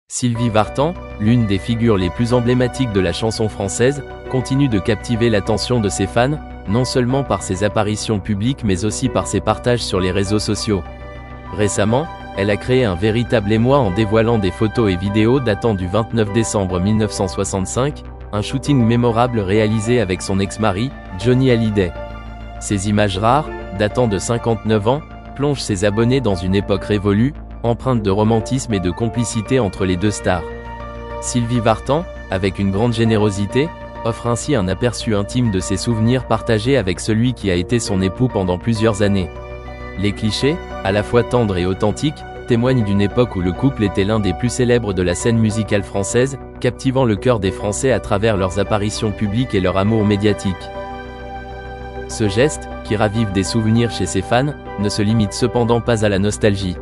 Sylvie Vartan, l'une des figures les plus emblématiques de la chanson française, continue de captiver l'attention de ses fans, non seulement par ses apparitions publiques mais aussi par ses partages sur les réseaux sociaux. Récemment, elle a créé un véritable émoi en dévoilant des photos et vidéos datant du 29 décembre 1965, un shooting mémorable réalisé avec son ex-mari, Johnny Hallyday. Ces images rares, datant de 59 ans, plongent ses abonnés dans une époque révolue, empreinte de romantisme et de complicité entre les deux stars. Sylvie Vartan, avec une grande générosité, offre ainsi un aperçu intime de ses souvenirs partagés avec celui qui a été son époux pendant plusieurs années. Les clichés, à la fois tendres et authentiques, témoignent d'une époque où le couple était l'un des plus célèbres de la scène musicale française, captivant le cœur des Français à travers leurs apparitions publiques et leur amour médiatique. Ce geste, qui ravive des souvenirs chez ses fans, ne se limite cependant pas à la nostalgie.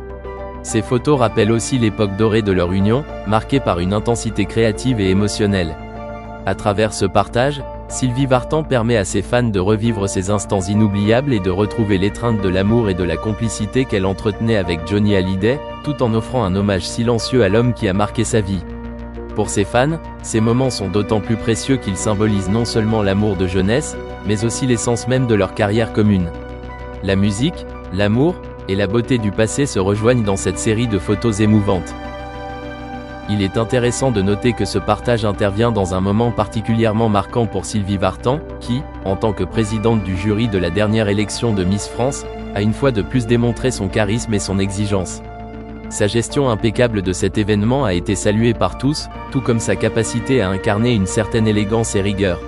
Ces photos rappellent aussi l'époque dorée de leur union, marquée par une intensité créative et émotionnelle. À travers ce partage, Sylvie Vartan permet à ses fans de revivre ces instants inoubliables et de retrouver l'étreinte de l'amour et de la complicité qu'elle entretenait avec Johnny Hallyday, tout en offrant un hommage silencieux à l'homme qui a marqué sa vie. Pour ses fans, ces moments sont d'autant plus précieux qu'ils symbolisent non seulement l'amour de jeunesse, mais aussi l'essence même de leur carrière commune. La musique, l'amour, et la beauté du passé se rejoignent dans cette série de photos émouvantes. Il est intéressant de noter que ce partage intervient dans un moment particulièrement marquant pour Sylvie Vartan, qui, en tant que présidente du jury de la dernière élection de Miss France, a une fois de plus démontré son charisme et son exigence. Sa gestion impeccable de cet événement a été saluée par tous, tout comme sa capacité à incarner une certaine élégance et rigueur.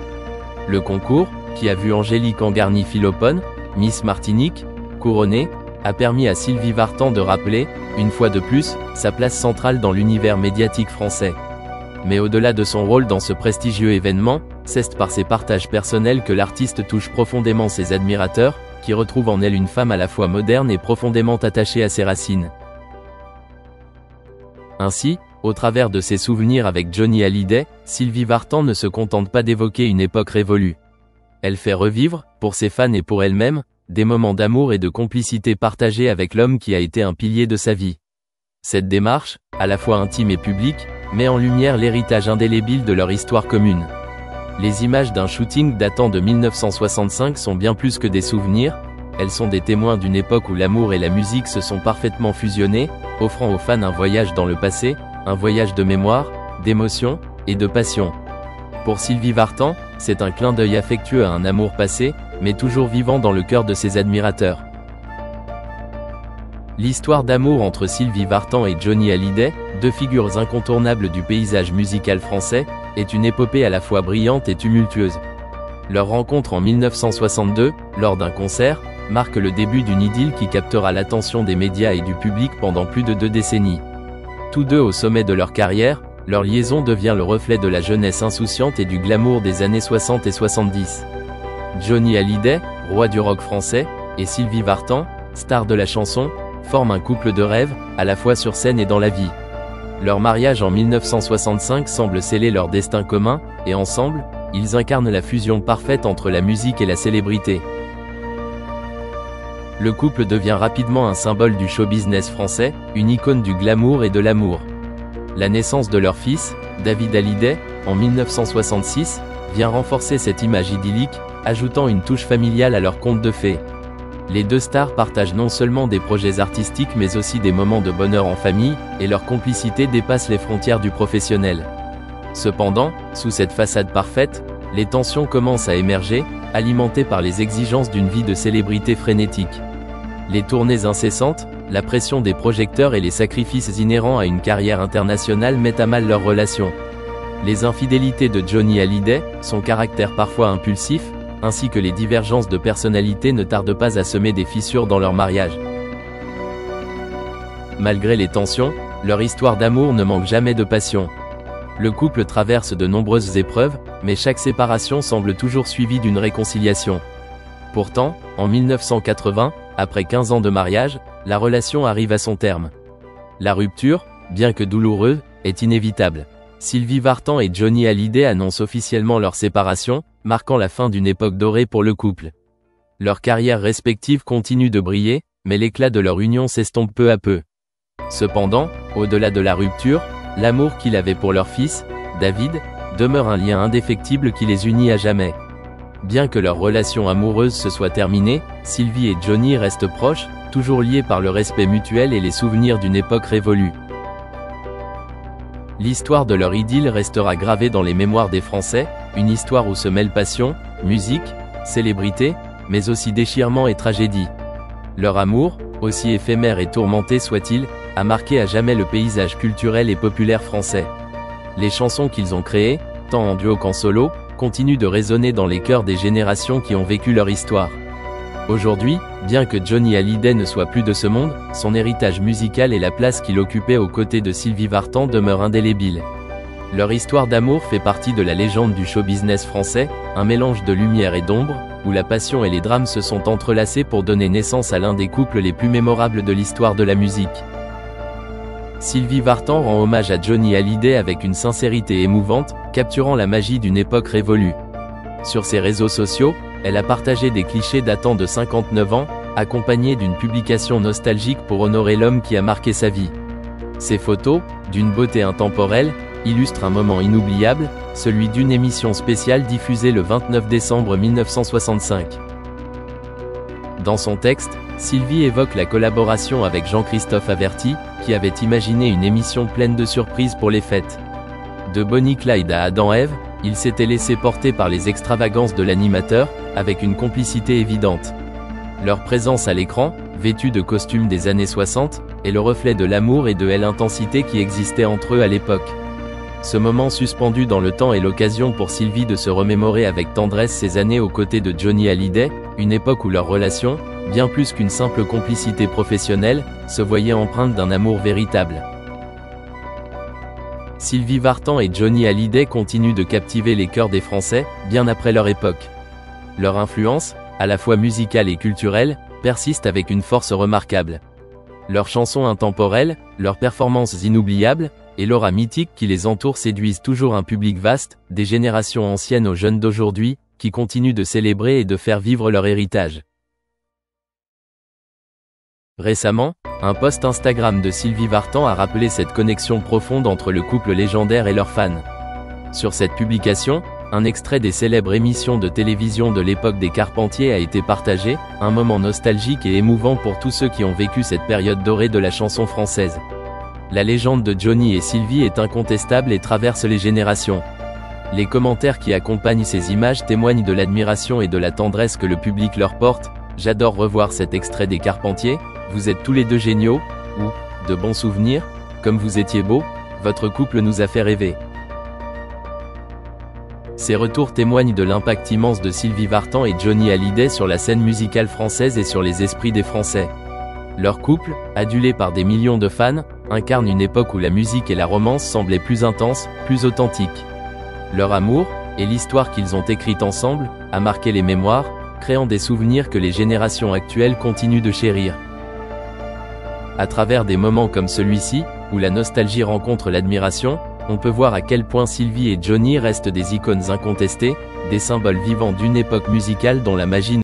Le concours, qui a vu Angélique Angarny-Philopon, Miss Martinique, couronnée, a permis à Sylvie Vartan de rappeler, une fois de plus, sa place centrale dans l'univers médiatique français. Mais au-delà de son rôle dans ce prestigieux événement, c'est par ses partages personnels que l'artiste touche profondément ses admirateurs, qui retrouvent en elle une femme à la fois moderne et profondément attachée à ses racines. Ainsi, au travers de ses souvenirs avec Johnny Hallyday, Sylvie Vartan ne se contente pas d'évoquer une époque révolue. Elle fait revivre, pour ses fans et pour elle-même, des moments d'amour et de complicité partagés avec l'homme qui a été un pilier de sa vie. Cette démarche, à la fois intime et publique, met en lumière l'héritage indélébile de leur histoire commune. Les images d'un shooting datant de 1965 sont bien plus que des souvenirs, elles sont des témoins d'une époque où l'amour et la musique se sont parfaitement fusionnés, offrant aux fans un voyage dans le passé, un voyage de mémoire, d'émotion et de passion. Pour Sylvie Vartan, c'est un clin d'œil affectueux à un amour passé, mais toujours vivant dans le cœur de ses admirateurs. L'histoire d'amour entre Sylvie Vartan et Johnny Hallyday, deux figures incontournables du paysage musical français, est une épopée à la fois brillante et tumultueuse. Leur rencontre en 1962, lors d'un concert, marque le début d'une idylle qui captera l'attention des médias et du public pendant plus de 2 décennies. Tous deux au sommet de leur carrière, leur liaison devient le reflet de la jeunesse insouciante et du glamour des années 60 et 70. Johnny Hallyday, roi du rock français, et Sylvie Vartan, star de la chanson, forment un couple de rêve, à la fois sur scène et dans la vie. Leur mariage en 1965 semble sceller leur destin commun, et ensemble, ils incarnent la fusion parfaite entre la musique et la célébrité. Le couple devient rapidement un symbole du show business français, une icône du glamour et de l'amour. La naissance de leur fils, David Hallyday, en 1966, vient renforcer cette image idyllique, ajoutant une touche familiale à leur conte de fées. Les deux stars partagent non seulement des projets artistiques mais aussi des moments de bonheur en famille, et leur complicité dépasse les frontières du professionnel. Cependant, sous cette façade parfaite, les tensions commencent à émerger, alimentées par les exigences d'une vie de célébrité frénétique. Les tournées incessantes, la pression des projecteurs et les sacrifices inhérents à une carrière internationale mettent à mal leur relation. Les infidélités de Johnny Hallyday, son caractère parfois impulsif, ainsi que les divergences de personnalité ne tardent pas à semer des fissures dans leur mariage. Malgré les tensions, leur histoire d'amour ne manque jamais de passion. Le couple traverse de nombreuses épreuves, mais chaque séparation semble toujours suivie d'une réconciliation. Pourtant, en 1980, après 15 ans de mariage, la relation arrive à son terme. La rupture, bien que douloureuse, est inévitable. Sylvie Vartan et Johnny Hallyday annoncent officiellement leur séparation, marquant la fin d'une époque dorée pour le couple. Leurs carrières respectives continuent de briller, mais l'éclat de leur union s'estompe peu à peu. Cependant, au-delà de la rupture, l'amour qu'il avait pour leur fils, David, demeure un lien indéfectible qui les unit à jamais. Bien que leur relation amoureuse se soit terminée, Sylvie et Johnny restent proches, toujours liés par le respect mutuel et les souvenirs d'une époque révolue. L'histoire de leur idylle restera gravée dans les mémoires des Français, une histoire où se mêlent passion, musique, célébrité, mais aussi déchirement et tragédie. Leur amour, aussi éphémère et tourmenté soit-il, a marqué à jamais le paysage culturel et populaire français. Les chansons qu'ils ont créées, tant en duo qu'en solo, continuent de résonner dans les cœurs des générations qui ont vécu leur histoire. Aujourd'hui, bien que Johnny Hallyday ne soit plus de ce monde, son héritage musical et la place qu'il occupait aux côtés de Sylvie Vartan demeurent indélébiles. Leur histoire d'amour fait partie de la légende du show business français, un mélange de lumière et d'ombre, où la passion et les drames se sont entrelacés pour donner naissance à l'un des couples les plus mémorables de l'histoire de la musique. Sylvie Vartan rend hommage à Johnny Hallyday avec une sincérité émouvante, capturant la magie d'une époque révolue. Sur ses réseaux sociaux, elle a partagé des clichés datant de 59 ans, accompagnés d'une publication nostalgique pour honorer l'homme qui a marqué sa vie. Ces photos, d'une beauté intemporelle, illustrent un moment inoubliable, celui d'une émission spéciale diffusée le 29 décembre 1965. Dans son texte, Sylvie évoque la collaboration avec Jean-Christophe Averty, qui avait imaginé une émission pleine de surprises pour les fêtes. De Bonnie Clyde à Adam-Ève, il s'était laissé porter par les extravagances de l'animateur, avec une complicité évidente. Leur présence à l'écran, vêtue de costumes des années 60, est le reflet de l'amour et de l'intensité qui existait entre eux à l'époque. Ce moment suspendu dans le temps est l'occasion pour Sylvie de se remémorer avec tendresse ces années aux côtés de Johnny Hallyday, une époque où leur relation, bien plus qu'une simple complicité professionnelle, se voyait empreinte d'un amour véritable. Sylvie Vartan et Johnny Hallyday continuent de captiver les cœurs des Français, bien après leur époque. Leur influence, à la fois musicale et culturelle, persiste avec une force remarquable. Leurs chansons intemporelles, leurs performances inoubliables, et l'aura mythique qui les entoure séduisent toujours un public vaste, des générations anciennes aux jeunes d'aujourd'hui, qui continuent de célébrer et de faire vivre leur héritage. Récemment, un post Instagram de Sylvie Vartan a rappelé cette connexion profonde entre le couple légendaire et leurs fans. Sur cette publication, un extrait des célèbres émissions de télévision de l'époque des Carpentiers a été partagé, un moment nostalgique et émouvant pour tous ceux qui ont vécu cette période dorée de la chanson française. La légende de Johnny et Sylvie est incontestable et traverse les générations. Les commentaires qui accompagnent ces images témoignent de l'admiration et de la tendresse que le public leur porte. J'adore revoir cet extrait des Carpentiers, vous êtes tous les deux géniaux, ou, de bons souvenirs, comme vous étiez beaux, votre couple nous a fait rêver. Ces retours témoignent de l'impact immense de Sylvie Vartan et Johnny Hallyday sur la scène musicale française et sur les esprits des Français. Leur couple, adulé par des millions de fans, incarne une époque où la musique et la romance semblaient plus intenses, plus authentiques. Leur amour, et l'histoire qu'ils ont écrite ensemble, a marqué les mémoires, créant des souvenirs que les générations actuelles continuent de chérir. À travers des moments comme celui-ci, où la nostalgie rencontre l'admiration, on peut voir à quel point Sylvie et Johnny restent des icônes incontestées, des symboles vivants d'une époque musicale dont la magie